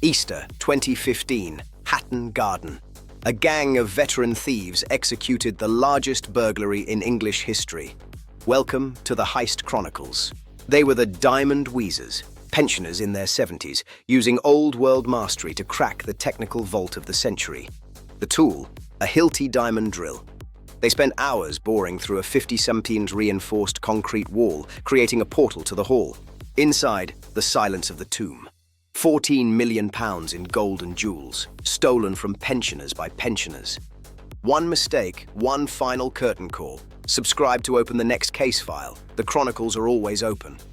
Easter 2015, Hatton Garden. A gang of veteran thieves executed the largest burglary in English history. Welcome to the Heist Chronicles. They were the Diamond Wheezers, pensioners in their 70s, using old-world mastery to crack the technical vault of the century. The tool, a Hilti diamond drill. They spent hours boring through a 50-somethings reinforced concrete wall, creating a portal to the hall. Inside, the silence of the tomb. £14 million in gold and jewels, stolen from pensioners by pensioners. One mistake, one final curtain call. Subscribe to open the next case file. The Chronicles are always open.